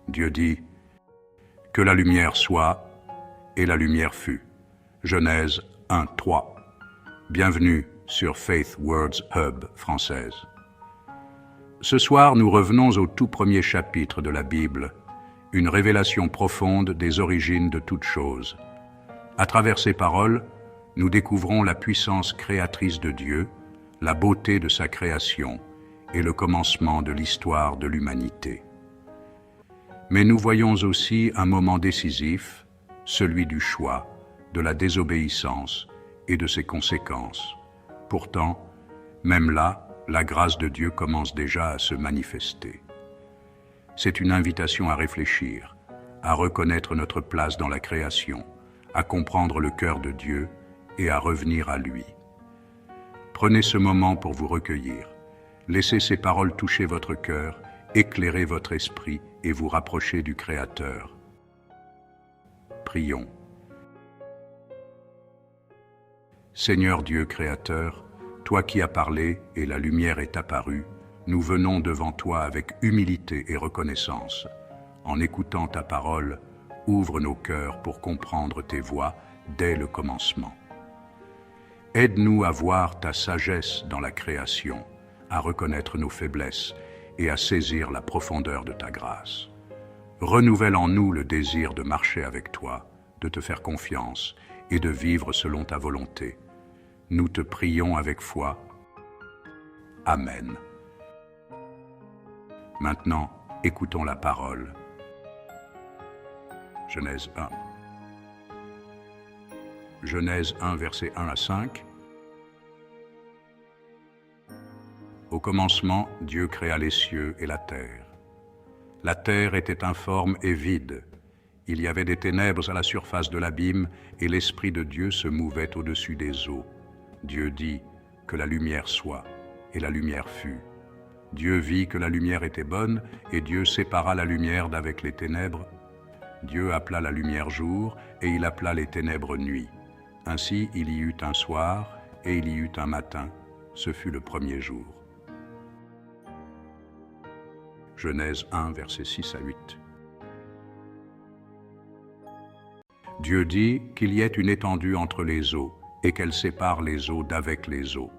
Dieu dit « Que la lumière soit », et la lumière fut. Genèse 1, 3. Bienvenue sur Faith Words Hub française. Ce soir, nous revenons au tout premier chapitre de la Bible, une révélation profonde des origines de toutes choses. À travers ces paroles, nous découvrons la puissance créatrice de Dieu, la beauté de sa création et le commencement de l'histoire de l'humanité. Mais nous voyons aussi un moment décisif, celui du choix, de la désobéissance et de ses conséquences. Pourtant, même là, la grâce de Dieu commence déjà à se manifester. C'est une invitation à réfléchir, à reconnaître notre place dans la création, à comprendre le cœur de Dieu et à revenir à lui. Prenez ce moment pour vous recueillir. Laissez ces paroles toucher votre cœur, éclairer votre esprit et vous rapprocher du Créateur. Prions. Seigneur Dieu Créateur, toi qui as parlé et la lumière est apparue, nous venons devant toi avec humilité et reconnaissance. En écoutant ta parole, ouvre nos cœurs pour comprendre tes voies dès le commencement. Aide-nous à voir ta sagesse dans la création, à reconnaître nos faiblesses et à saisir la profondeur de ta grâce. Renouvelle en nous le désir de marcher avec toi, de te faire confiance et de vivre selon ta volonté. Nous te prions avec foi. Amen. Maintenant, écoutons la parole. Genèse 1. Genèse 1, versets 1 à 5. Au commencement, Dieu créa les cieux et la terre. La terre était informe et vide. Il y avait des ténèbres à la surface de l'abîme et l'Esprit de Dieu se mouvait au-dessus des eaux. Dieu dit « Que la lumière soit », et la lumière fut. Dieu vit que la lumière était bonne, et Dieu sépara la lumière d'avec les ténèbres. Dieu appela la lumière jour, et il appela les ténèbres nuit. Ainsi il y eut un soir, et il y eut un matin. Ce fut le premier jour. Genèse 1, versets 6 à 8. Dieu dit qu'il y ait une étendue entre les eaux, et qu'elle sépare les eaux d'avec les eaux.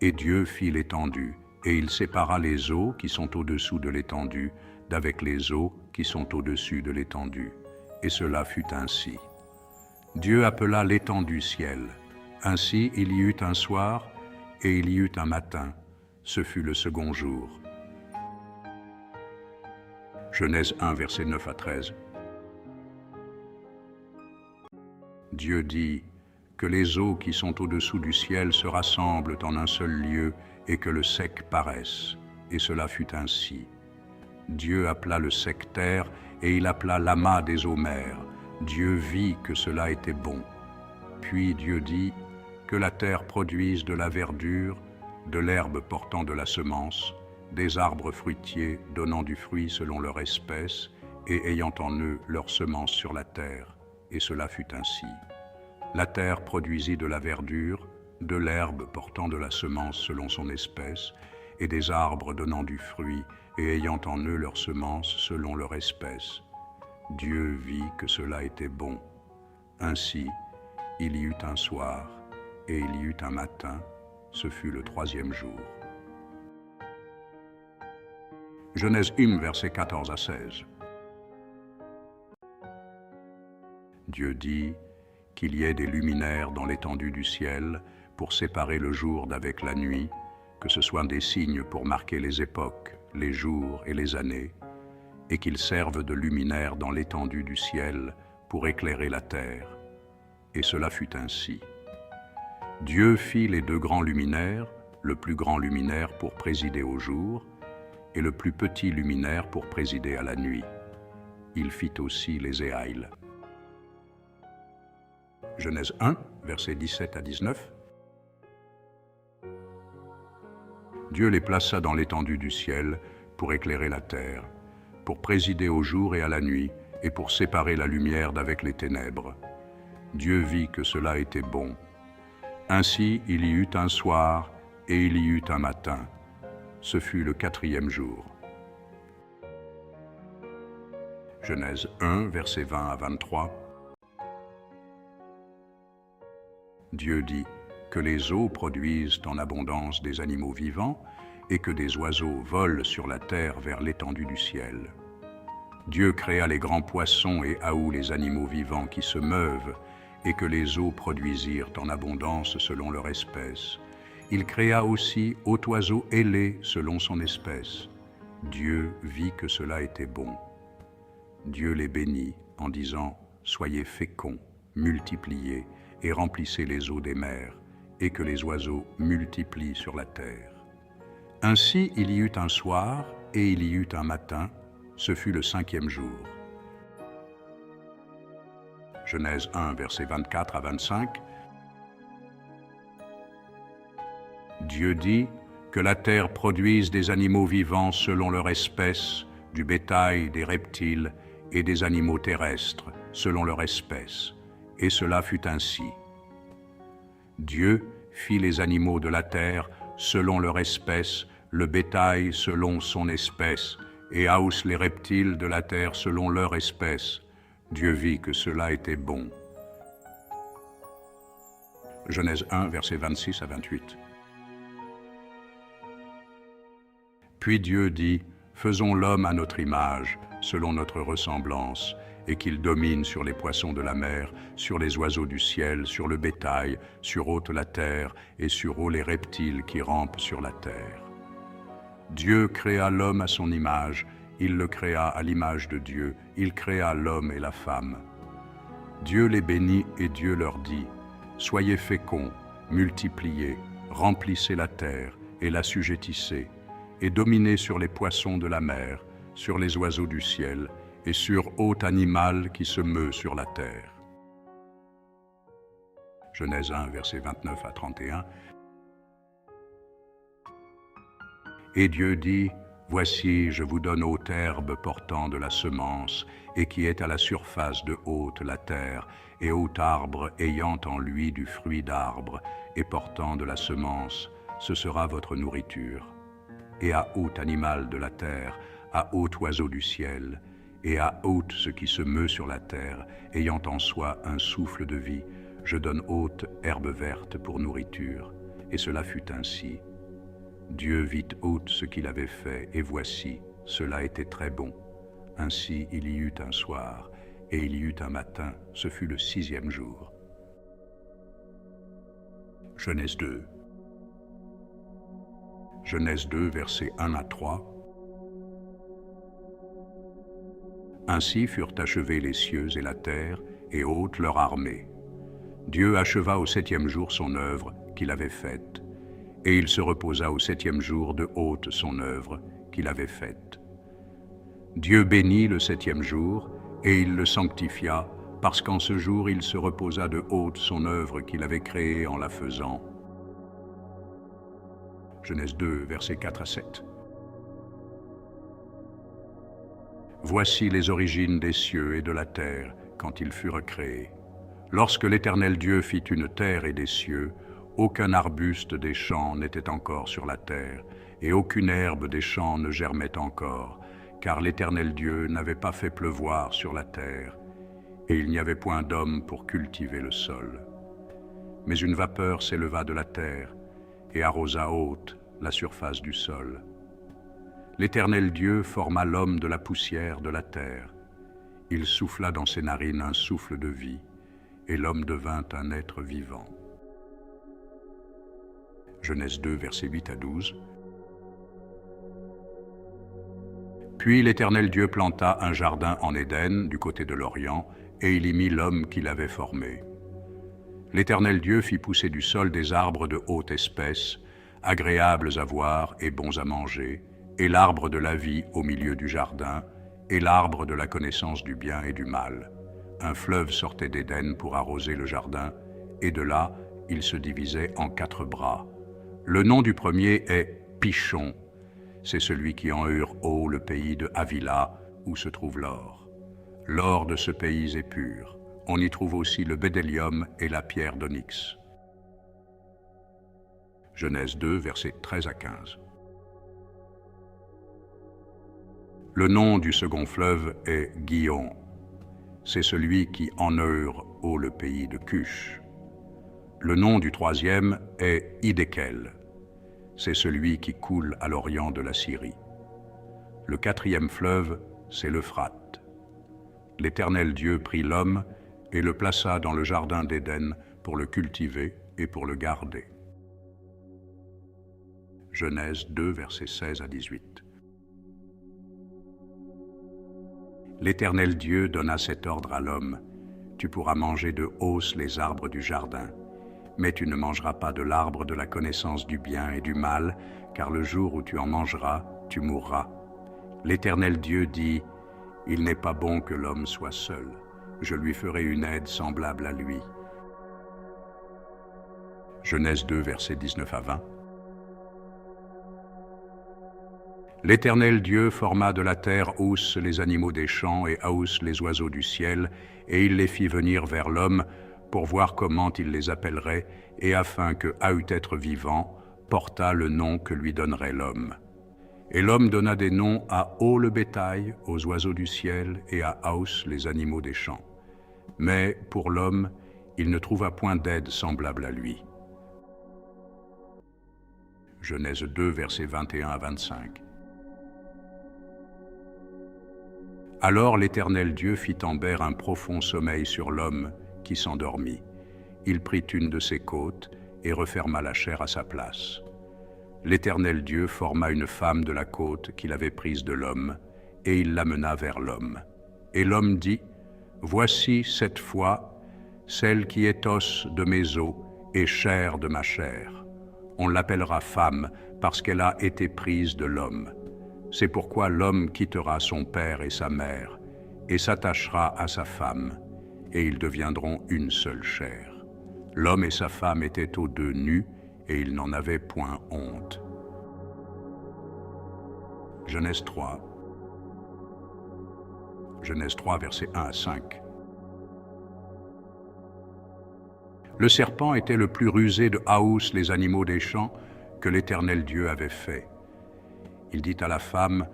Et Dieu fit l'étendue, et il sépara les eaux qui sont au-dessous de l'étendue d'avec les eaux qui sont au-dessus de l'étendue. Et cela fut ainsi. Dieu appela l'étendue ciel. Ainsi il y eut un soir, et il y eut un matin. Ce fut le second jour. Genèse 1, versets 9 à 13. Dieu dit que les eaux qui sont au-dessous du ciel se rassemblent en un seul lieu et que le sec paraisse. Et cela fut ainsi. Dieu appela le sec terre et il appela l'amas des eaux mers. Dieu vit que cela était bon. Puis Dieu dit que la terre produise de la verdure, de l'herbe portant de la semence, des arbres fruitiers donnant du fruit selon leur espèce et ayant en eux leur semence sur la terre. Et cela fut ainsi. La terre produisit de la verdure, de l'herbe portant de la semence selon son espèce, et des arbres donnant du fruit et ayant en eux leur semence selon leur espèce. Dieu vit que cela était bon. Ainsi, il y eut un soir, et il y eut un matin, ce fut le troisième jour. Genèse 1, versets 14 à 16. Dieu dit qu'il y ait des luminaires dans l'étendue du ciel pour séparer le jour d'avec la nuit, que ce soient des signes pour marquer les époques, les jours et les années, et qu'ils servent de luminaires dans l'étendue du ciel pour éclairer la terre. Et cela fut ainsi. Dieu fit les deux grands luminaires, le plus grand luminaire pour présider au jour, et le plus petit luminaire pour présider à la nuit. Il fit aussi les éailles. Genèse 1, versets 17 à 19. Dieu les plaça dans l'étendue du ciel pour éclairer la terre, pour présider au jour et à la nuit, et pour séparer la lumière d'avec les ténèbres. Dieu vit que cela était bon. Ainsi il y eut un soir et il y eut un matin. Ce fut le quatrième jour. Genèse 1, versets 20 à 23. Dieu dit que les eaux produisent en abondance des animaux vivants et que des oiseaux volent sur la terre vers l'étendue du ciel. Dieu créa les grands poissons et Aou les animaux vivants qui se meuvent et que les eaux produisirent en abondance selon leur espèce. Il créa aussi haut oiseau ailé selon son espèce. Dieu vit que cela était bon. Dieu les bénit en disant « Soyez féconds, multipliez et remplissez les eaux des mers, et que les oiseaux multiplient sur la terre. » Ainsi il y eut un soir et il y eut un matin, ce fut le 5e jour. Genèse 1, versets 24 à 25. Dieu dit que la terre produise des animaux vivants selon leur espèce, du bétail, des reptiles et des animaux terrestres selon leur espèce. Et cela fut ainsi. Dieu fit les animaux de la terre selon leur espèce, le bétail selon son espèce, et Aous les reptiles de la terre selon leur espèce. Dieu vit que cela était bon. Genèse 1, versets 26 à 28. Puis Dieu dit, « Faisons l'homme à notre image, selon notre ressemblance, et qu'il domine sur les poissons de la mer, sur les oiseaux du ciel, sur le bétail, sur haute la terre, et sur haut les reptiles qui rampent sur la terre. » Dieu créa l'homme à son image, il le créa à l'image de Dieu, il créa l'homme et la femme. Dieu les bénit et Dieu leur dit, « Soyez féconds, multipliez, remplissez la terre et l'assujettissez, et dominez sur les poissons de la mer, sur les oiseaux du ciel, et sur haut animal qui se meut sur la terre. » Genèse 1, versets 29 à 31. Et Dieu dit, « Voici, je vous donne haute herbe portant de la semence, et qui est à la surface de haute la terre, et haut arbre ayant en lui du fruit d'arbre, et portant de la semence, ce sera votre nourriture. Et à haut animal de la terre, à haut oiseau du ciel, et à haute ce qui se meut sur la terre, ayant en soi un souffle de vie, je donne haute herbe verte pour nourriture. » Et cela fut ainsi. Dieu vit haute ce qu'il avait fait, et voici, cela était très bon. Ainsi il y eut un soir, et il y eut un matin, ce fut le 6e jour. Genèse 2. Genèse 2, versets 1 à 3. Ainsi furent achevés les cieux et la terre, et haute leur armée. Dieu acheva au 7e jour son œuvre qu'il avait faite, et il se reposa au 7e jour de haute son œuvre qu'il avait faite. Dieu bénit le 7e jour, et il le sanctifia, parce qu'en ce jour il se reposa de haute son œuvre qu'il avait créée en la faisant. Genèse 2, versets 4 à 7. Voici les origines des cieux et de la terre quand ils furent créés. Lorsque l'Éternel Dieu fit une terre et des cieux, aucun arbuste des champs n'était encore sur la terre, et aucune herbe des champs ne germait encore, car l'Éternel Dieu n'avait pas fait pleuvoir sur la terre, et il n'y avait point d'homme pour cultiver le sol. Mais une vapeur s'éleva de la terre, et arrosa haute la surface du sol. L'Éternel Dieu forma l'homme de la poussière de la terre. Il souffla dans ses narines un souffle de vie, et l'homme devint un être vivant. Genèse 2, versets 8 à 12. Puis l'Éternel Dieu planta un jardin en Éden, du côté de l'Orient, et il y mit l'homme qu'il avait formé. L'Éternel Dieu fit pousser du sol des arbres de haute espèce, agréables à voir et bons à manger, et l'arbre de la vie au milieu du jardin, et l'arbre de la connaissance du bien et du mal. Un fleuve sortait d'Éden pour arroser le jardin, et de là, il se divisait en 4 bras. Le nom du premier est Pishon. C'est celui qui enhure le pays de Havila, où se trouve l'or. L'or de ce pays est pur. On y trouve aussi le bédélium et la pierre d'onyx. Genèse 2, versets 13 à 15. Le nom du second fleuve est Gihon. C'est celui qui enheure au le pays de Cush. Le nom du troisième est Hiddekel. C'est celui qui coule à l'orient de la Syrie. Le quatrième fleuve, c'est l'Euphrate. L'Éternel Dieu prit l'homme et le plaça dans le jardin d'Éden pour le cultiver et pour le garder. Genèse 2, versets 16 à 18. L'Éternel Dieu donna cet ordre à l'homme: tu pourras manger de hausse les arbres du jardin, mais tu ne mangeras pas de l'arbre de la connaissance du bien et du mal, car le jour où tu en mangeras, tu mourras. L'Éternel Dieu dit: il n'est pas bon que l'homme soit seul. Je lui ferai une aide semblable à lui. Genèse 2, versets 19 à 20. L'Éternel Dieu forma de la terre Housse les animaux des champs et Housse les oiseaux du ciel, et il les fit venir vers l'homme pour voir comment il les appellerait, et afin que, à eût être vivant, portât le nom que lui donnerait l'homme. Et l'homme donna des noms à Haut le bétail, aux oiseaux du ciel, et à Housse les animaux des champs. Mais, pour l'homme, il ne trouva point d'aide semblable à lui. Genèse 2, versets 21 à 25. Alors l'Éternel Dieu fit tomber un profond sommeil sur l'homme qui s'endormit. Il prit une de ses côtes et referma la chair à sa place. L'Éternel Dieu forma une femme de la côte qu'il avait prise de l'homme, et il l'amena vers l'homme. Et l'homme dit: voici cette fois celle qui est os de mes os et chair de ma chair. On l'appellera femme parce qu'elle a été prise de l'homme. C'est pourquoi l'homme quittera son père et sa mère, et s'attachera à sa femme, et ils deviendront une seule chair. L'homme et sa femme étaient tous deux nus, et ils n'en avaient point honte. Genèse 3. Genèse 3, versets 1 à 5. Le serpent était le plus rusé de Housse les animaux des champs que l'Éternel Dieu avait fait. Il dit à la femme: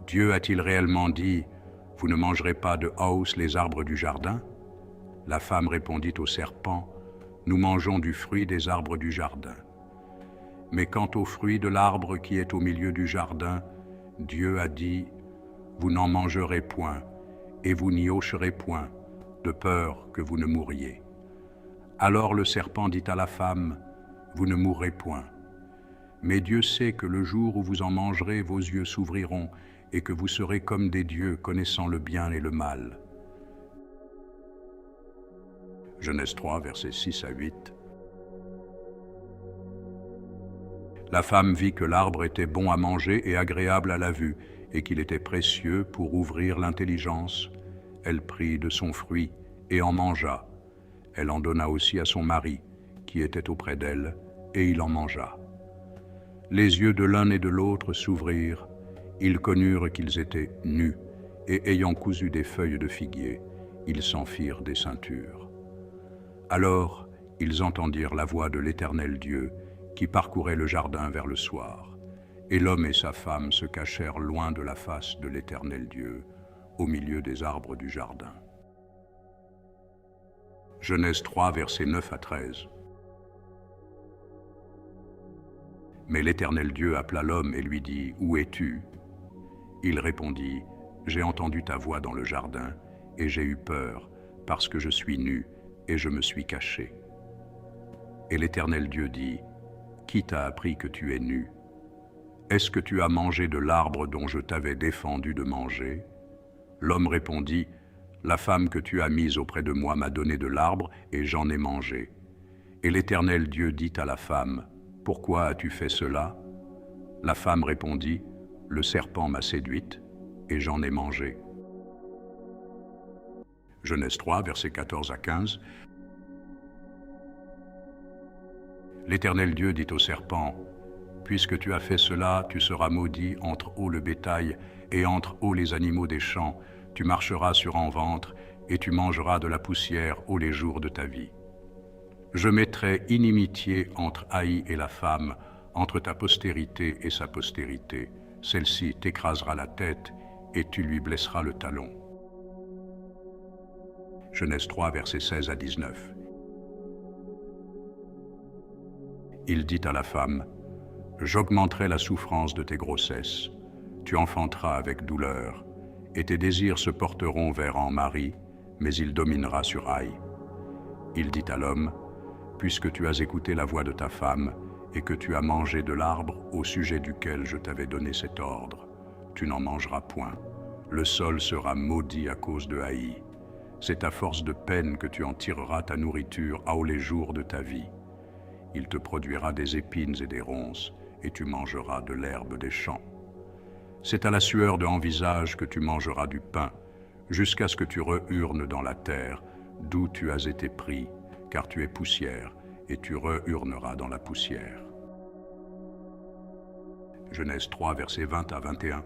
Dieu a-t-il réellement dit: vous ne mangerez pas de Housse les arbres du jardin? La femme répondit au serpent: nous mangeons du fruit des arbres du jardin. Mais quant au fruit de l'arbre qui est au milieu du jardin, Dieu a dit: vous n'en mangerez point, et vous n'y hocherez point, de peur que vous ne mouriez. Alors le serpent dit à la femme: vous ne mourrez point. Mais Dieu sait que le jour où vous en mangerez, vos yeux s'ouvriront, et que vous serez comme des dieux, connaissant le bien et le mal. Genèse 3, versets 6 à 8. La femme vit que l'arbre était bon à manger et agréable à la vue, et qu'il était précieux pour ouvrir l'intelligence. Elle prit de son fruit et en mangea. Elle en donna aussi à son mari, qui était auprès d'elle, et il en mangea. Les yeux de l'un et de l'autre s'ouvrirent, ils connurent qu'ils étaient nus, et ayant cousu des feuilles de figuier, ils s'en firent des ceintures. Alors ils entendirent la voix de l'Éternel Dieu, qui parcourait le jardin vers le soir. Et l'homme et sa femme se cachèrent loin de la face de l'Éternel Dieu, au milieu des arbres du jardin. Genèse 3, versets 9 à 13. Mais l'Éternel Dieu appela l'homme et lui dit: où es-tu? Il répondit: j'ai entendu ta voix dans le jardin, et j'ai eu peur, parce que je suis nu, et je me suis caché. Et l'Éternel Dieu dit: qui t'a appris que tu es nu? Est-ce que tu as mangé de l'arbre dont je t'avais défendu de manger? L'homme répondit: la femme que tu as mise auprès de moi m'a donné de l'arbre, et j'en ai mangé. Et l'Éternel Dieu dit à la femme: pourquoi as-tu fait cela? La femme répondit: le serpent m'a séduite, et j'en ai mangé. Genèse 3, versets 14 à 15. L'Éternel Dieu dit au serpent: puisque tu as fait cela, tu seras maudit entre haut le bétail et entre haut les animaux des champs. Tu marcheras sur un ventre, et tu mangeras de la poussière haut les jours de ta vie. Je mettrai inimitié entre Haï et la femme, entre ta postérité et sa postérité. Celle-ci t'écrasera la tête, et tu lui blesseras le talon. Genèse 3, versets 16 à 19. Il dit à la femme, « J'augmenterai la souffrance de tes grossesses. Tu enfanteras avec douleur, et tes désirs se porteront vers en mari, mais il dominera sur Aïe. » Il dit à l'homme, « Puisque tu as écouté la voix de ta femme, et que tu as mangé de l'arbre au sujet duquel je t'avais donné cet ordre, tu n'en mangeras point. Le sol sera maudit à cause de Aïe. C'est à force de peine que tu en tireras ta nourriture à les jours de ta vie. Il te produira des épines et des ronces, et tu mangeras de l'herbe des champs. C'est à la sueur de ton visage que tu mangeras du pain, jusqu'à ce que tu rehurnes dans la terre, d'où tu as été pris, car tu es poussière, et tu rehurneras dans la poussière. » Genèse 3, versets 20 à 21.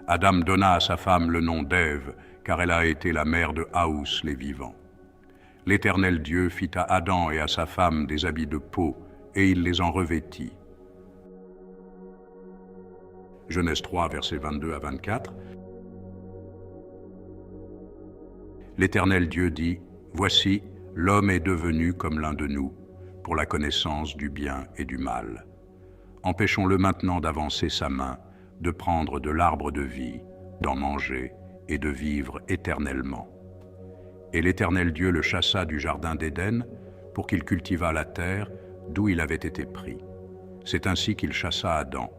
Adam donna à sa femme le nom d'Ève, car elle a été la mère de Haous les vivants. L'Éternel Dieu fit à Adam et à sa femme des habits de peau, et il les en revêtit. Genèse 3, versets 22 à 24. L'Éternel Dieu dit, « Voici, l'homme est devenu comme l'un de nous, pour la connaissance du bien et du mal. Empêchons-le maintenant d'avancer sa main, de prendre de l'arbre de vie, d'en manger et de vivre éternellement. » Et l'Éternel Dieu le chassa du jardin d'Éden pour qu'il cultivât la terre d'où il avait été pris. C'est ainsi qu'il chassa Adam,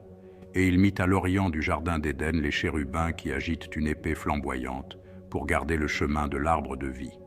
et il mit à l'orient du jardin d'Éden les chérubins qui agitent une épée flamboyante pour garder le chemin de l'arbre de vie.